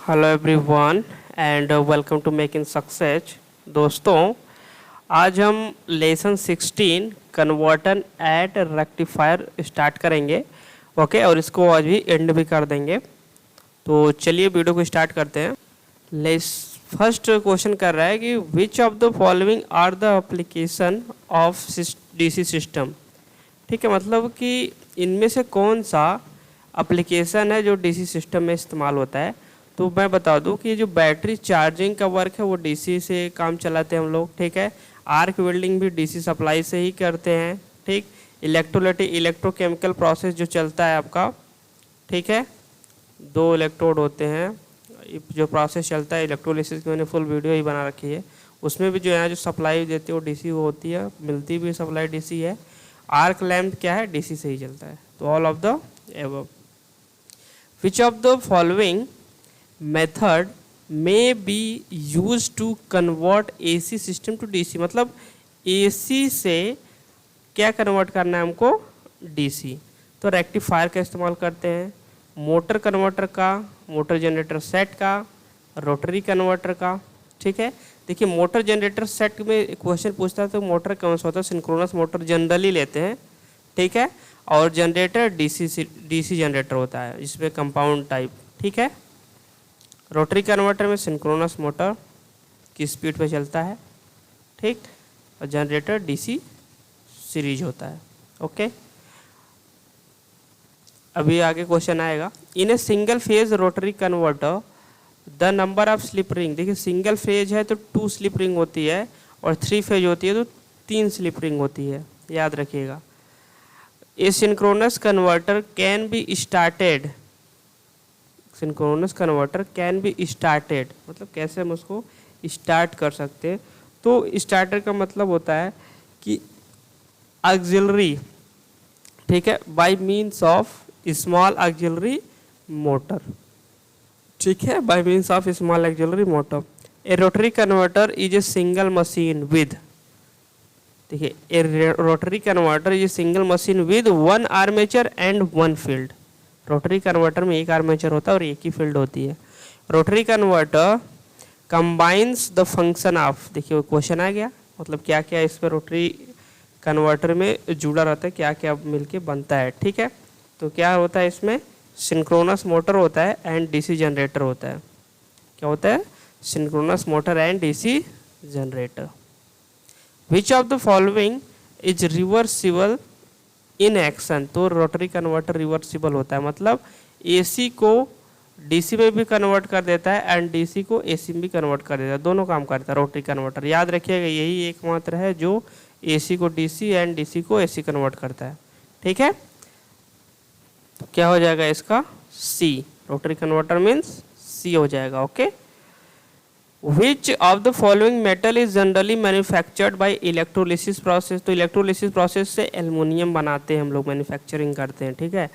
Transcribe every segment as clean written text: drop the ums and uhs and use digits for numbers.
Hello everyone and welcome to making success. दोस्तों, आज हम लेसन 16 कन्वर्टर एट रेक्टिफायर स्टार्ट करेंगे। ओके, और इसको आज भी एंड भी कर देंगे। तो चलिए वीडियो को स्टार्ट करते हैं। फर्स्ट क्वेश्चन कर रहा है कि which of the following are the application of DC system. ठीक है, मतलब कि इनमें से कौन सा एप्लीकेशन है जो डीसी सिस्टम में इस्तेमाल होता है। तो मैं बता दूं कि जो बैटरी चार्जिंग का वर्क है वो डीसी से काम चलाते हैं हम लोग। ठीक है, आर्क वेल्डिंग भी डीसी सप्लाई से ही करते हैं। ठीक, इलेक्ट्रोलाइटिक इलेक्ट्रोकेमिकल प्रोसेस जो चलता है आपका, ठीक है, 2 इलेक्ट्रोड होते हैं, जो प्रोसेस चलता है इलेक्ट्रोलिसिस की मैंने फुल वीडियो ही बना रखी है। उसमें भी जो है जो सप्लाई देती है वो डीसी होती है, मिलती भी सप्लाई डीसी है। आर्क लैम्प क्या है, डीसी से ही चलता है। तो all of the above. Which of the following method may be use to convert AC system to DC, मतलब एसी से क्या कन्वर्ट करना है हमको, डीसी। तो रेक्टिफायर का इस्तेमाल करते हैं, मोटर कन्वर्टर का, मोटर जनरेटर सेट का, रोटरी कन्वर्टर का। ठीक है, देखिए मोटर जनरेटर सेट में क्वेश्चन पूछता है तो मोटर कौन सा होता है, सिंक्रोनस मोटर जनरली लेते हैं। ठीक है, और जनरेटर डीसी जनरेटर होता है जिसमें कंपाउंड टाइप। ठीक है, रोटरी कन्वर्टर में सिंक्रोनस मोटर की स्पीड पे चलता है। ठीक, और जनरेटर डीसी सीरीज होता है। ओके, अभी आगे क्वेश्चन आएगा। In a single phase rotary converter the number of slip ring, देखिए सिंगल फेज है तो 2 स्लिप रिंग होती है, और 3 फेज होती है तो 3 स्लिप रिंग होती है, याद रखिएगा। A synchronous converter can be started, synchronous converter can be started मतलब कैसे हम उसको स्टार्ट कर सकते हैं। तो स्टार्टर का मतलब होता है कि ऑक्सिलरी, ठीक है, by means of small auxiliary motor. ठीक है, by means of small auxiliary motor. A rotary converter is a single machine with, देखिए a rotary converter is a single machine with 1 armature and 1 field. Rotary converter में 1 armature होता है और 1 ही field होती है। Rotary converter combines the function of, देखिए question आ गया, मतलब क्या क्या इसमें रोटरी कन्वर्टर में जुड़ा रहता है, क्या क्या मिलके बनता है। ठीक है, तो क्या होता है इसमें, सिंक्रोनस मोटर होता है एंड डीसी जनरेटर होता है। क्या होता है, synchronous motor and DC generator. Which of the following is reversible in action, तो रोटरी कन्वर्टर रिवर्सिबल होता है, मतलब एसी को डीसी में भी कन्वर्ट कर देता है एंड डीसी को एसी में भी कन्वर्ट कर देता है, दोनों काम करता है रोटरी कन्वर्टर। याद रखिएगा, यही एकमात्र है जो एसी को डीसी एंड डीसी को एसी कन्वर्ट करता है। ठीक है, तो क्या हो जाएगा इसका, सी, रोटरी कन्वर्टर मीन्स सी हो जाएगा। Okay, which of the following metal is generally manufactured by electrolysis process, तो इलेक्ट्रोलिसिस प्रोसेस से एल्युमिनियम बनाते हैं हम लोग, मैन्युफैक्चरिंग करते हैं। ठीक है,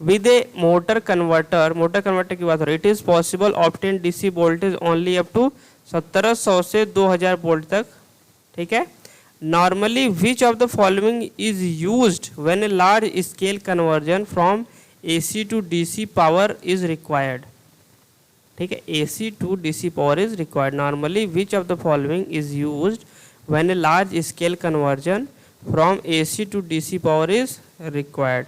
with A motor converter, motor converter की बात हो रही है, it is possible obtain DC voltage only up to 1700 से 2000 वोल्ट तक। ठीक है, normally which of the following is used when a large scale conversion from AC to DC power is required. ठीक है, AC to DC power is required. Normally which of the following is used when a large scale conversion from AC to DC power is required.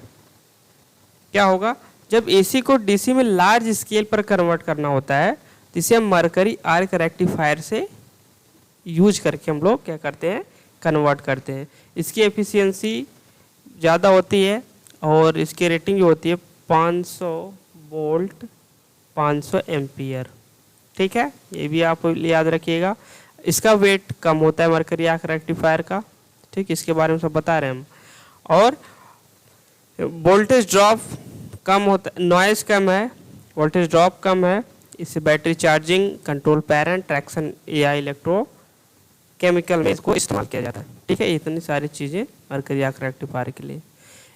क्या होगा, जब AC को DC में large scale पर convert करना होता है तो इसे हम मरकरी आर्क रेक्टिफायर से यूज करके हम लोग क्या करते हैं, कन्वर्ट करते हैं। इसकी एफिशिएंसी ज़्यादा होती है और इसकी रेटिंग जो होती है 500 वोल्ट 500 एम्पियर। ठीक है, ये भी आप याद रखिएगा। इसका वेट कम होता है मरकरी आर्क रेक्टिफायर का। ठीक, इसके बारे में सब बता रहे हैं हम। और वोल्टेज ड्रॉप कम होता है, नॉइज कम है, वोल्टेज ड्रॉप कम है। इससे battery charging, control parent, traction या इलेक्ट्रो केमिकल में इसको इस्तेमाल किया जाता है। ठीक है, इतनी सारी चीज़ें मरकरी आर्क रेक्टिफायर के लिए।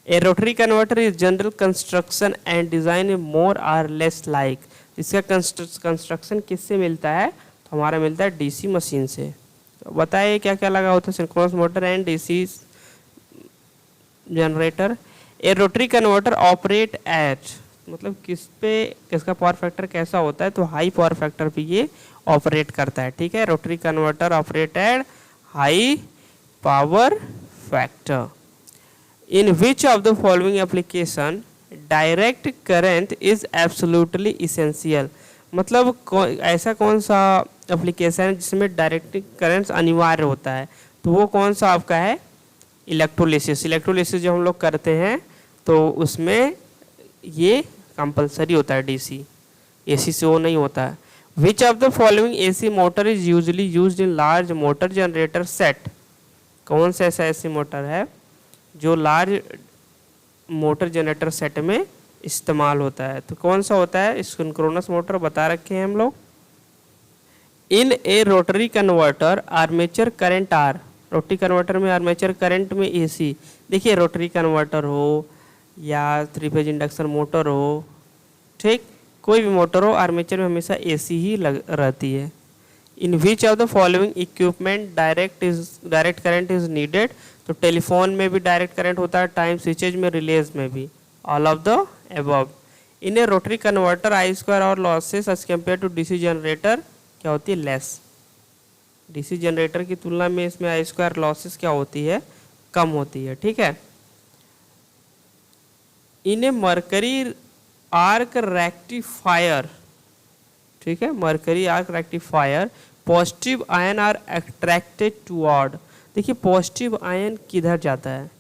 A rotary converter is general construction and design more or less like, इसका कंस्ट्रक्शन किससे मिलता है, तो हमारा मिलता है डीसी मशीन से। तो बताइए क्या क्या लगा होता है, synchronous motor and DC generator. A rotary converter operate at, मतलब किसका पावर फैक्टर कैसा होता है, तो हाई पावर फैक्टर पे ये ऑपरेट करता है। ठीक है, rotary converter operate at high power factor. In which of the following application direct current is absolutely essential, मतलब ऐसा कौन सा एप्लीकेशन है जिसमें डायरेक्ट करंट अनिवार्य होता है, तो वो कौन सा आपका है, इलेक्ट्रोलिसिस। इलेक्ट्रोलिसिस जब हम लोग करते हैं तो उसमें ये कंपलसरी होता है डीसी, एसी से वो नहीं होता है। Which of the following AC motor is usually used in large motor generator set, कौन सा ऐसा एसी मोटर है जो लार्ज मोटर जनरेटर सेट में इस्तेमाल होता है, तो कौन सा होता है, सिंक्रोनस मोटर बता रखे हैं हम लोग। In a rotary converter armature current are, rotary converter में आर्मेचर करंट में एसी, देखिए रोटरी कन्वर्टर हो या 3 फेज इंडक्शन मोटर हो, ठीक, कोई भी मोटर हो, आर्मेचर में हमेशा एसी ही रहती है। In which of the following equipment direct current is needed, तो टेलीफोन में भी डायरेक्ट करंट होता है, टाइम स्विचेज में, रिलेज में भी, all of the above. In a rotary converter I square R losses as compare to DC generator क्या होती है, लेस। डीसी जनरेटर की तुलना में इसमें आई स्क्वायर लॉसेस क्या होती है, कम होती है। ठीक है, in a mercury arc rectifier, ठीक है, mercury arc rectifier positive ion are attracted toward, देखिए पॉजिटिव आयन किधर जाता है,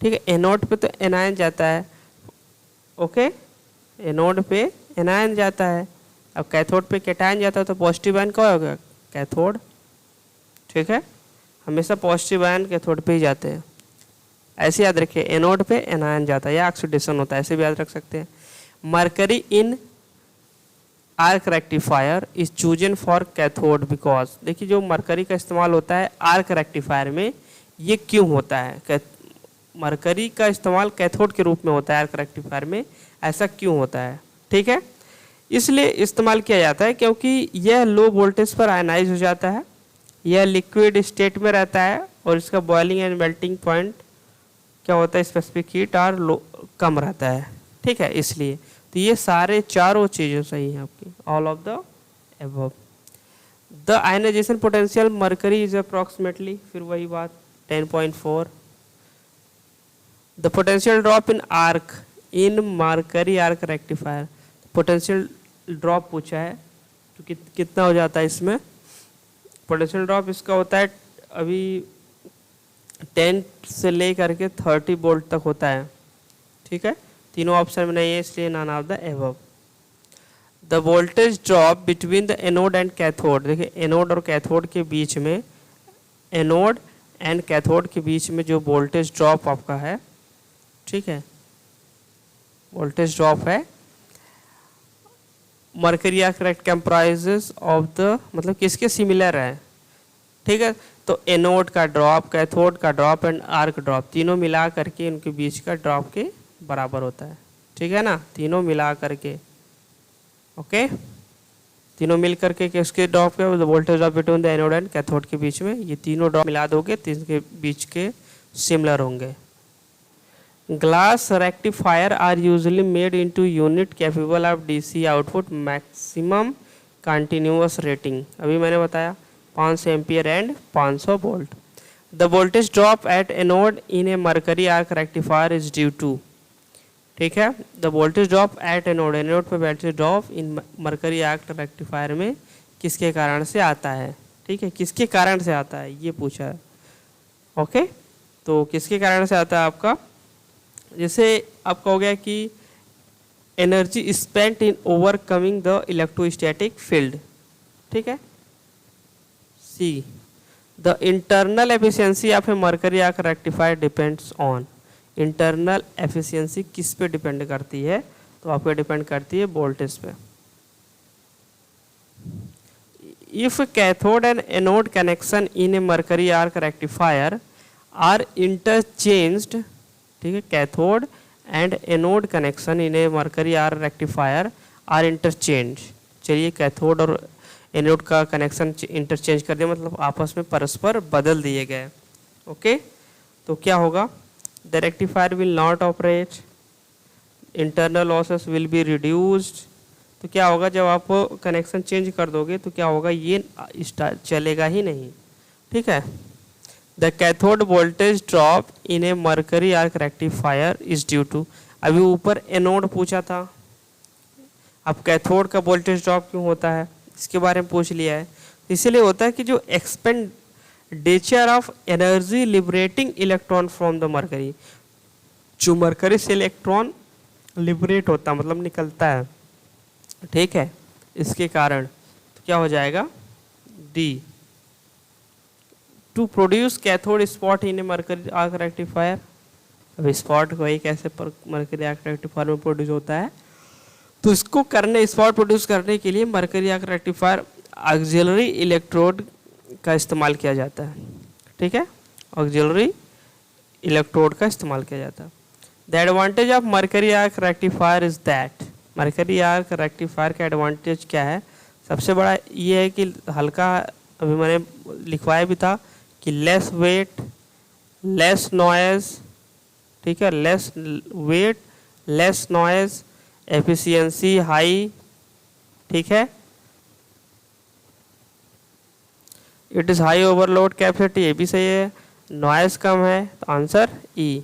ठीक है, एनोड पे तो एनायन जाता है, ओके, एनोड पे एनायन जाता है, अब कैथोड पे कैटायन जाता है, तो पॉजिटिव आयन क्या होगा, कैथोड। ठीक है, हमेशा पॉजिटिव आयन कैथोड पे ही जाते हैं, ऐसे याद रखिए, एनोड पे एनायन जाता है या ऑक्सीडेशन होता है, ऐसे भी याद रख सकते हैं। Mercury in arc rectifier is chosen for cathode because, देखिए जो मरकरी का इस्तेमाल होता है आर्क रेक्टिफायर में, ये क्यों होता है, मरकरी का इस्तेमाल कैथोड के रूप में होता है आर्क रेक्टिफायर में, ऐसा क्यों होता है। ठीक है, इसलिए इस्तेमाल किया जाता है क्योंकि यह लो वोल्टेज पर आयनाइज हो जाता है, यह लिक्विड स्टेट में रहता है और इसका बॉइलिंग एंड मेल्टिंग पॉइंट क्या होता है, स्पेसिफिक हीट और लो कम रहता है। ठीक है, इसलिए तो ये सारे चारों चीज़ें सही हैं आपकी, all of the above. The ionisation potential mercury is approximately, फिर वही बात 10.4। The potential drop in arc in mercury arc rectifier, potential drop पूछा है तो कितना हो जाता है इसमें, पोटेंशियल ड्रॉप इसका होता है अभी 10 से ले करके 30 वोल्ट तक होता है। ठीक है, तीनों ऑप्शन में नहीं है, इसलिए none of the above. The voltage drop between the anode and cathode, देखिए एनोड और कैथोड के बीच में, एनोड एंड कैथोड के बीच में जो वोल्टेज ड्रॉप आपका है, ठीक है, वोल्टेज ड्रॉप है, mercury arc rect comprises of the, मतलब किसके सिमिलर है। ठीक है, तो एनोड का ड्रॉप, कैथोड का ड्रॉप एंड आर्क ड्रॉप तीनों मिला करके उनके बीच का ड्रॉप के बराबर होता है। ठीक है ना, तीनों मिला करके, ओके, तीनों मिल करके किसके ड्रॉप के, voltage drop between the anode and cathode के बीच में, ये तीनों ड्रॉप मिला दोगे तो इसके बीच के सिमिलर होंगे। Glass rectifier are usually made into unit capable of DC output maximum continuous rating, अभी मैंने बताया 500 ampere and 500 volt. The voltage drop at anode in a mercury arc rectifier is due to, ठीक है, the voltage drop at anode, anode पे voltage drop in mercury arc rectifier में किसके कारण से आता है। ठीक है, किसके कारण से आता है ये पूछा है, ओके, तो किसके कारण से आता है आपका, जैसे आपका हो गया कि energy spent in overcoming the electrostatic field. ठीक है, see the internal efficiency of A mercury arc rectifier depends on, internal efficiency किस पे डिपेंड करती है, तो आप पे डिपेंड करती है वोल्टेज पे। If cathode and anode connection in a mercury arc rectifier are interchanged, ठीक है, cathode and anode connection in a mercury arc rectifier are interchange, चलिए कैथोड और एनोड का कनेक्शन इंटरचेंज कर दिया, मतलब आपस में परस्पर बदल दिए गए। ओके, तो क्या होगा, the rectifier will not operate, internal losses will be reduced. तो क्या होगा जब आप कनेक्शन चेंज कर दोगे तो क्या होगा, ये चलेगा ही नहीं, ठीक है। The cathode voltage drop in a mercury arc rectifier is due to, अभी ऊपर एनोड पूछा था, अब कैथोड का वोल्टेज ड्रॉप क्यों होता है इसके बारे में पूछ लिया है। इसलिए होता है कि जो expenditure of energy liberating electron from the mercury, जो मरकरी से इलेक्ट्रॉन लिबरेट होता मतलब निकलता है, ठीक है, इसके कारण तो क्या हो जाएगा D. To produce cathode spot in a mercury arc rectifier, अब स्पॉट वही कैसे मरकरी आर्क रेक्टिफायर में प्रोड्यूस होता है, तो इसको करने स्पॉट प्रोड्यूस करने के लिए mercury arc rectifier auxiliary electrode का इस्तेमाल किया जाता है, ठीक है, ऑक्सिलरी इलेक्ट्रोड का इस्तेमाल किया जाता है। The advantage of mercury arc rectifier is that, mercury arc rectifier का एडवांटेज क्या है, सबसे बड़ा ये है कि हल्का, अभी मैंने लिखवाया भी था कि लेस वेट, लेस नॉइज, ठीक है, less weight, less noise, efficiency high, ठीक है, it is high overload capacity, ये भी सही है, नॉइज कम है, तो answer E.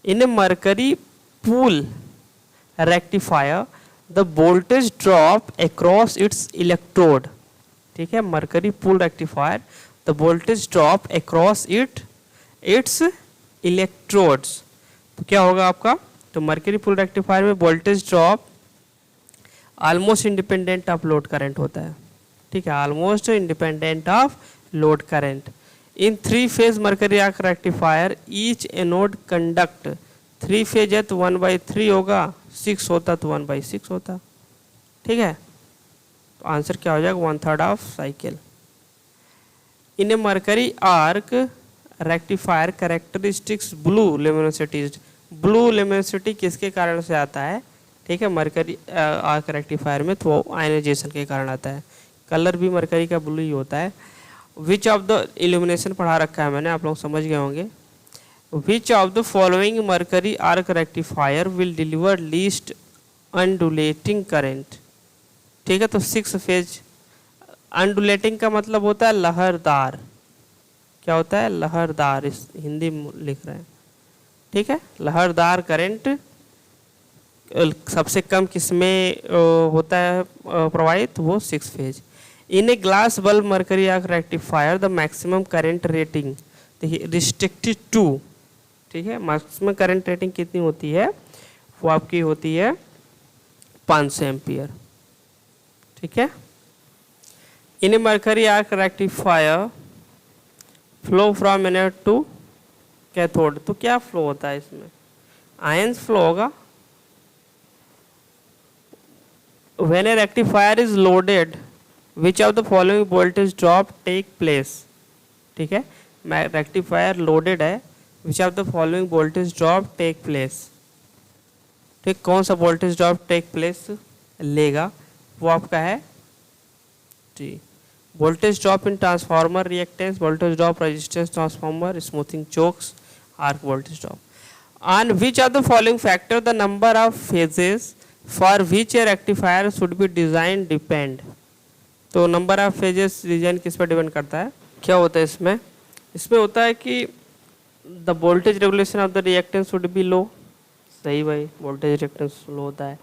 In mercury pool rectifier the voltage drop across its electrode, ठीक है, mercury pool rectifier the voltage drop across its electrodes, तो क्या होगा आपका, तो मरकरी पूल रेक्टिफायर में voltage drop almost independent of load current होता है, ठीक है, almost independent of load current. In 3 phase mercury arc rectifier each anode conduct, 3 phase है तो 1/3 होगा, 6 होता तो 1/6 होता, ठीक है, तो आंसर क्या हो जाएगा 1/3 of cycle. In a mercury arc rectifier characteristics blue luminosities, blue luminosity किसके कारण से आता है, ठीक है, मरकरी आर्क रेक्टिफायर में, तो आयनाइजेशन के कारण आता है, कलर भी मरकरी का ब्लू ही होता है। विच ऑफ द इल्यूमिनेशन पढ़ा रखा है मैंने, आप लोग समझ गए होंगे। Which of the following mercury arc rectifier will deliver least undulating current, ठीक है, तो 6 फेज, अनडुलेटिंग का मतलब होता है लहरदार, क्या होता है, लहरदार, इस हिंदी में लिख रहे हैं, ठीक है, लहरदार करंट सबसे कम किसमें होता है प्रोवाइड, वो 6 phase. In a glass bulb mercury arc rectifier the maximum current rating restricted to, ठीक है, मैक्सिमम करंट रेटिंग कितनी होती है, वो आपकी होती है 500 एम्पियर, ठीक है। In a mercury arc rectifier flow from anode to cathode, तो क्या फ्लो होता है इसमें, आयंस फ्लो होगा। When a rectifier is loaded which of the following voltage drop take place, ठीक है, रेक्टिफायर लोडेड है, which of the following voltage drop take place, ठीक, कौन सा वोल्टेज ड्रॉप टेक प्लेस लेगा, वो आपका है जी, voltage drop in transformer reactance, voltage drop resistance transformer, smoothing chokes, arc voltage drop. On which of the following factor the number of phases for which a rectifier should be design depend, तो number of phases design किस पर depend करता है, क्या होता है इसमें, इसमें होता है कि the voltage regulation of the reactance should be low, सही भाई, वोल्टेज रिएक्टेंस लो होता है।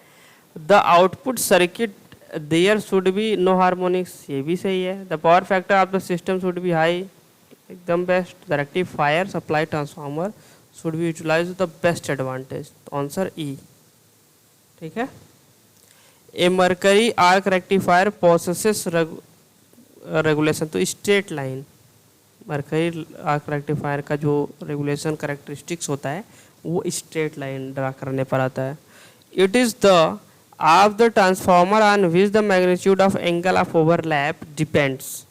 The output circuit there should be no harmonics, ये भी सही है। The power factor of the system should be high, एकदम best. The rectifier supply transformer should be utilize the best advantage, तो answer E, ठीक है। A mercury arc rectifier possesses regulation, तो straight line, mercury arc rectifier का जो regulation characteristics होता है वो स्ट्रेट लाइन ड्रा करने पर आता है। It is the of the transformer on which the magnitude of angle of overlap depends,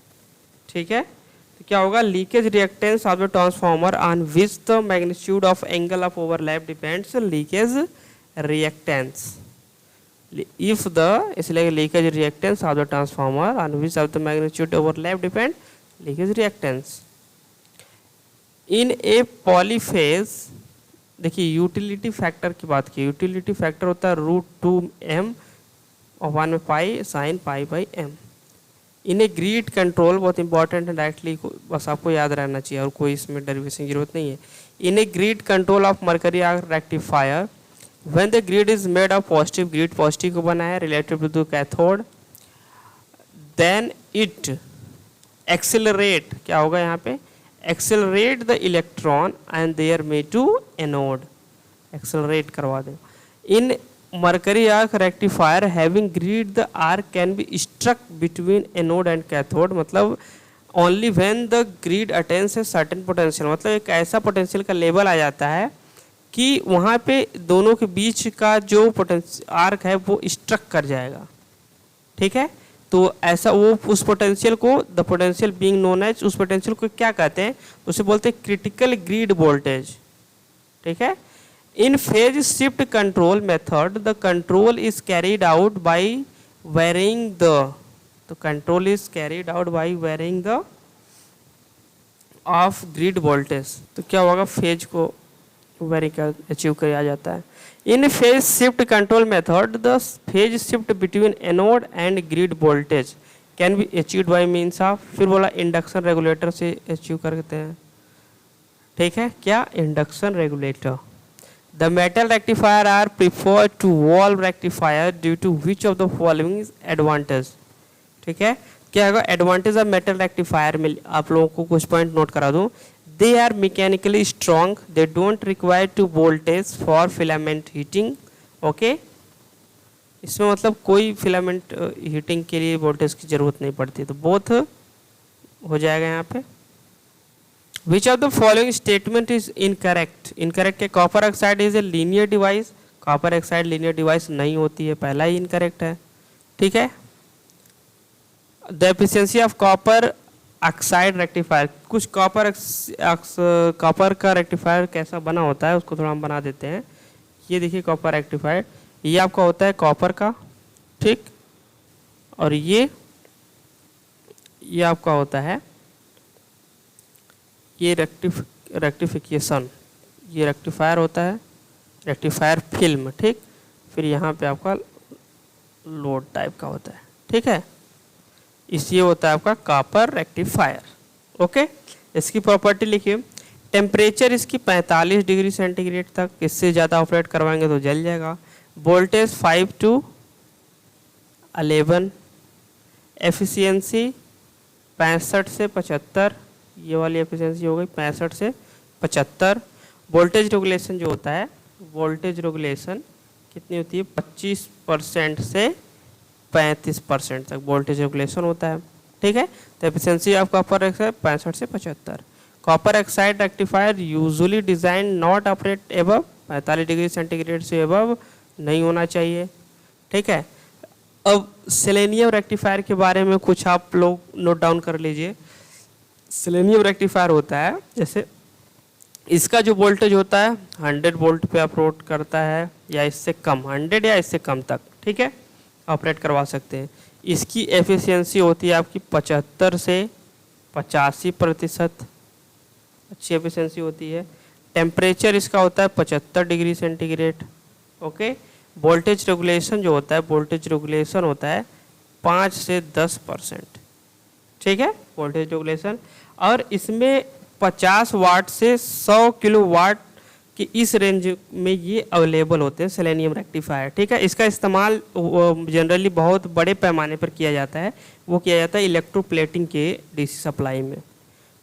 ठीक है, तो क्या होगा, leakage reactance of the transformer on which the magnitude of angle of overlap depends, leakage reactance, if the, इसलिए leakage reactance of the transformer on which of the magnitude overlap depend, leakage reactance. In A polyphase देखिए utility factor की बात की, utility factor होता है √2m और 1 में pi sine pi by m। In a grid control, बहुत important है, डायरेक्टली बस आपको याद रहना चाहिए और कोई इसमें डेरिवेशन की जरूरत नहीं है। In a grid control of mercury arc rectifier when the grid is made of positive, grid positive को बना है relative to the cathode, then it accelerate, क्या होगा यहाँ पे, accelerate the electron and there may to anode, accelerate करवा दे। इन mercury arc rectifier having grid the arc can be struck between anode and cathode, मतलब only when the grid attains a certain potential, मतलब एक ऐसा potential का level आ जाता है कि वहाँ पे दोनों के बीच का जो पोटेंशियल आर्क है वो स्ट्रक कर जाएगा, ठीक है। तो ऐसा वो उस पोटेंशियल को, the potential being known as, उस पोटेंशियल को क्या कहते हैं, उसे बोलते हैं क्रिटिकल ग्रिड वोल्टेज, ठीक है। In phase shift control method, the control is carried out by varying the of grid voltage। तो क्या होगा, फेज को वेरी कर अचीव किया जाता है। In phase shift control method, the phase shift between anode and grid voltage can be achieved by means of, फिर बोला इंडक्शन रेगुलेटर से अचीव करते हैं, ठीक है। क्या, induction regulator. The metal rectifier are preferred to wall rectifier due to which of the following is advantage, ठीक है। क्या होगा एडवांटेज ऑफ मेटल रेक्टिफायर में, आप लोगों को कुछ पॉइंट नोट करा दूं। They are mechanically strong, they don't require to voltage for filament heating, okay. इसमें मतलब कोई फिलामेंट हीटिंग के लिए वोल्टेज की जरूरत नहीं पड़ती, तो बोथ हो जाएगा यहाँ पे। Which of the following statement is incorrect? Incorrect है, copper oxide is a linear device, copper oxide linear device नहीं होती है, पहला ही इनकरेक्ट है, ठीक है। The efficiency of copper oxide rectifier, कुछ कॉपर का रेक्टिफायर कैसा बना होता है उसको थोड़ा हम बना देते हैं। ये देखिए कॉपर रेक्टिफायर, ये आपका होता है कॉपर का, ठीक, और ये आपका होता है ये रेक्टिफिकेशन, ये रेक्टिफायर होता है, रेक्टिफायर फिल्म, ठीक। फिर यहाँ पे आपका लोड टाइप का होता है, ठीक है। ये होता है आपका कॉपर रेक्टिफायर, ओके। इसकी प्रॉपर्टी लिखिए, टेम्परेचर इसकी 45 डिग्री सेंटीग्रेड तक, इससे ज़्यादा ऑपरेट करवाएंगे तो जल जाएगा। वोल्टेज 5 to 11, एफिशिएंसी 65 से 75, ये वाली एफिशिएंसी हो गई 65 से 75। वोल्टेज रेगुलेशन जो होता है, वोल्टेज रेगुलेशन कितनी होती है, 25% से 35% तक वोल्टेज रेगुलेशन होता है, ठीक है। तो एफिशिएंसी ऑफ कॉपर ऑक्साइड 65 से 75। Copper oxide rectifier usually design not operate above 45 degree centigrade से एबव नहीं होना चाहिए, ठीक है। अब सेलेनियम रेक्टिफायर के बारे में कुछ आप लोग नोट डाउन कर लीजिए। सेलेनियम रेक्टिफायर होता है, जैसे इसका जो वोल्टेज होता है 100 वोल्ट पे ऑपरेट करता है, या इससे कम, 100 या इससे कम तक, ठीक है, ऑपरेट करवा सकते हैं। इसकी एफिशिएंसी होती है आपकी 75 से 85%, अच्छी एफिशिएंसी होती है। टेम्परेचर इसका होता है 75 degree centigrade, okay. Voltage regulation जो होता है, वोल्टेज रेगुलेशन होता है 5 से 10%, ठीक है, वोल्टेज रेगुलेशन। और इसमें 50 वाट से 100 किलो वाट कि इस रेंज में ये अवेलेबल होते हैं सेलेनियम रेक्टिफायर, ठीक है। इसका इस्तेमाल जनरली बहुत बड़े पैमाने पर किया जाता है, वो किया जाता है इलेक्ट्रोप्लेटिंग के डीसी सप्लाई में,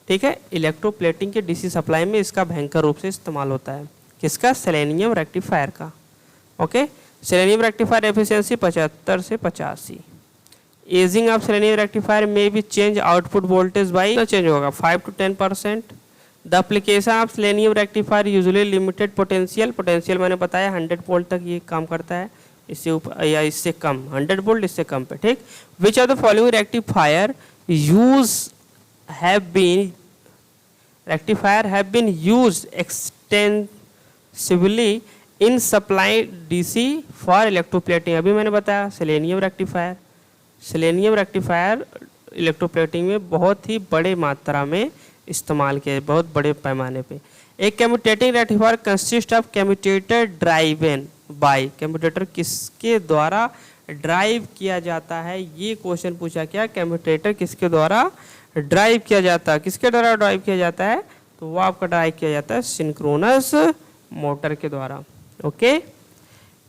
ठीक है। इलेक्ट्रोप्लेटिंग के डीसी सप्लाई में इसका भयंकर रूप से इस्तेमाल होता है, किसका, सेलेनियम रेक्टिफायर का, ओके। सेलेनियम रेक्टिफायर एफिशिएंसी 75 से 85। एजिंग ऑफ सेलेनियम रेक्टिफायर में भी change output voltage by change होगा 5 to 10%। The application of selenium rectifier usually limited potential, potential मैंने बताया 100 वोल्ट तक ये काम करता है, इससे ऊपर या इससे कम, 100 वोल्ट इससे कम पे, ठीक। Which of the following rectifier have been used extensively in supply DC for electroplating. अभी मैंने बताया selenium rectifier, selenium rectifier electroplating में बहुत ही बड़े मात्रा में इस्तेमाल किया, बहुत बड़े पैमाने पे। एक commutating rectifier consist of commutator driven by, commutator किसके द्वारा ड्राइव किया जाता है, ये क्वेश्चन पूछा क्या, कम्यूटेटर किसके द्वारा ड्राइव किया जाता है, किसके द्वारा ड्राइव किया जाता है, तो वो आपका ड्राइव किया जाता है सिंक्रोनस मोटर के द्वारा। Okay,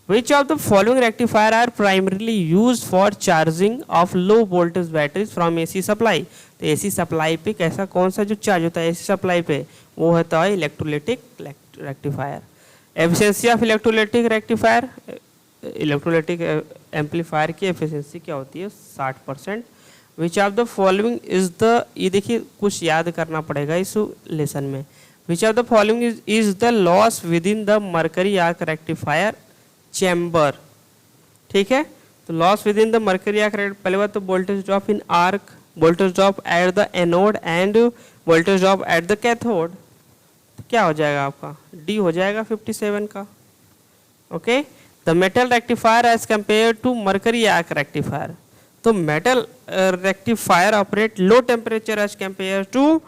which of the following rectifier are primarily use for charging of low voltage batteries from AC supply, तो एसी सप्लाई पे कैसा कौन सा जो चार्ज होता है एसी सप्लाई पे, वो होता है electrolytic rectifier. Efficiency of electrolytic rectifier, electrolytic amplifier की एफिशिएंसी क्या होती है 60%। विच of the following is the, ये देखिए कुछ याद करना पड़ेगा इस लेसन में, विच of the following is the loss with in the mercury arc rectifier chamber, ठीक है, तो loss with in the mercury arc, पहले बात तो voltage drop in arc, voltage drop at the anode end voltage drop at the cathode, तो क्या हो जाएगा आपका डी हो जाएगा 57 का। Okay, the metal rectifier as compare to mercury arc rectifier, तो metal rectifier operate low temperature as compare to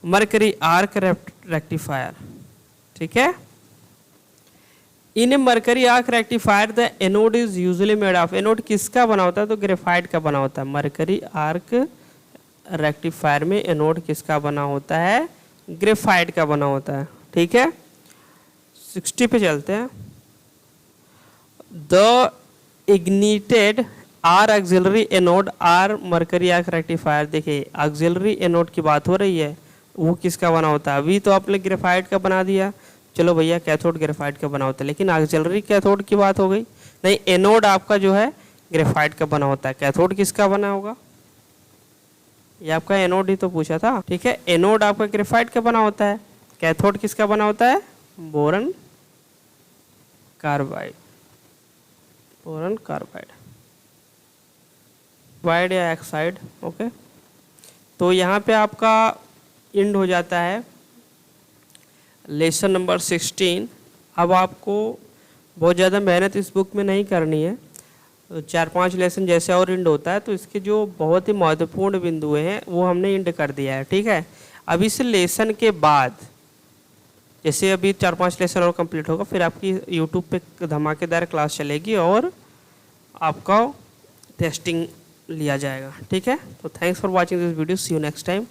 mercury arc rectifier, ठीक है। In mercury arc rectifier the anode is usually made of, anode किसका बना होता है, तो graphite का बना होता है। मरकरी आर्क रेक्टिफायर में एनोड किसका बना होता है, ग्रेफाइट का बना होता है, ठीक है। 60 पे चलते हैं। The ignited are auxiliary anode are mercury arc rectifier, देखिए ऑक्सिलरी एनोड की बात हो रही है, वो किसका बना होता है, अभी तो आपने ग्रेफाइट का बना दिया, चलो भैया कैथोड ग्रेफाइट का बना होता है, लेकिन ऑक्सिलरी कैथोड की बात हो गई, नहीं एनोड आपका जो है ग्रेफाइट का बना होता है, कैथोड किसका बना होगा, ये आपका एनोड ही तो पूछा था, ठीक है। एनोड आपका ग्रेफाइट का बना होता है, कैथोड किसका बना होता है, boron carbide, boron carbide, wide या ऑक्साइड। ओके, तो यहाँ पे आपका एंड हो जाता है लेसन नंबर 16। अब आपको बहुत ज़्यादा मेहनत इस बुक में नहीं करनी है, तो 4-5 लेसन जैसे और एंड होता है, तो इसके जो बहुत ही महत्वपूर्ण बिंदु हैं वो हमने एंड कर दिया है, ठीक है। अब इस लेसन के बाद जैसे अभी 4-5 लेसन और कंप्लीट होगा, फिर आपकी यूट्यूब पे धमाकेदार क्लास चलेगी और आपका टेस्टिंग लिया जाएगा, ठीक है। तो thanks for watching this video, see you next time.